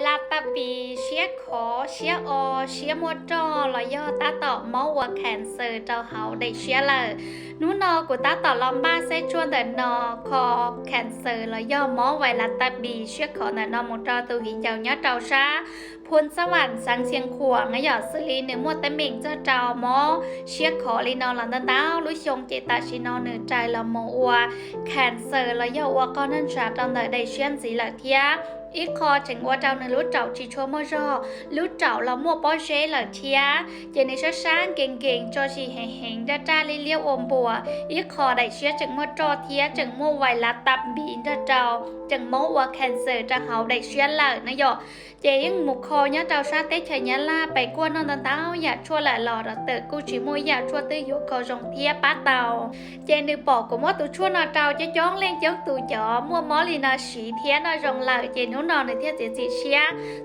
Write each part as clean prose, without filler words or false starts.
ลาตาบีเชียขอเชียออเชียมัวจอลอยอตาต่อมอวัวแขนเซอร์เจ้าเฮาได้เชียเลยนูนอกูตาต่อลอมบ้าเซชวนแต่นอคอแขนเซอร์ลอยอมอไวลาตาบีเชียขอแต่นอมัวจอตูหิเจ้าเนาะเจ้าชาพลสวรรค์สังเชียงขวงหยอดสลีเนื้อมัวแต่เม่งเจ้าเจ้ามอเชียขอลีนอหลังตาลุชงเจตาชินอเนื้อใจละโมอัวแขนเซอร์ลอยอวัวก็นั่นชาตอนได้เชียนสีละเทียอีคอถึงว่าเจ้าในรู้เจ้าชีชัวมอจอรู้เจ้าเรามัวป้อเชเหล่าเทียเจในช้าช้างเก่งๆจอชีแห่งๆจ้าเลี้ยวอมบัวอีคอได้เชื้อจึงมัวจอเทียจึงมัวไวรัสตับบีนเจ้าจึงมัวว่าแคนเซอร์จะเฮาได้เชื้อเหล่านะหยอเจยังหมุกคอเนี่ยเจ้าชาเตชยลาไปกวนนอนตาอยากชั่วหล่ะหล่อเตอกูชิมัวอยากชั่วตื้ออยู่คอจงเทียป้าเตาเจนึกบอกกูมัวตัวชั่วนอเจ้าจะย้องเล่งจ้องตัวจ๋อมัวมอลีนาสีเทียนอจงเหล่าเจนุนอนในเทียเจเชีย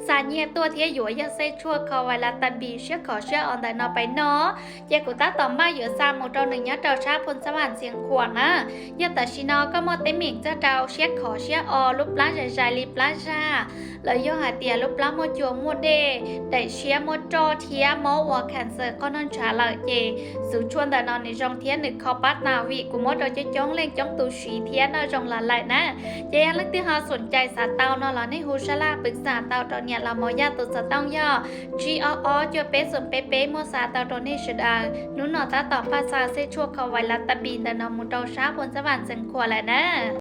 สาเนียตัวเทียอยู่ยังเซชั่วคอไวลาตันบีเชื่อขอเชื่อออนแต่นอไปเนาะเจกูตาต่อมาอยู่ซาโมเจ้าหนึ่งเนี่ยเจ้าชาพลสวรรค์เสียงขวางอ่ะยาแต่ชินอก็มอเตมิงเจ้าเชื่อขอเชื่ออลุปลาใจลิปลาชาแล้วย่อหาเตียลุปลาโมจัวมัวเดแต่เชียโมจอเทียมอวัวแคนเซอร์ก็นอนชาเลยเจสู่ชวนแต่นอนในจงเทียนหนึ่งคอปัตนาวีกูมอเราจะจ้องเล่งจ้องตูสีเทียนนอจงหลานไหลนะเจยังเล็กที่หาสนใจสาเตานอหลานในฮูชลาปรึกษาเตาตอนเนี่ยเรามอยาตัวสต้องย่อ GOO จะเป๊ะส่วนเป๊ะมัวสาเตาตอนนี้ชุดานุนนอตาต่อภาษาเซชัวเขาไวลัตตบีนแต่นอมุตโตชาพลสวรรค์เซนขัวแหละนะ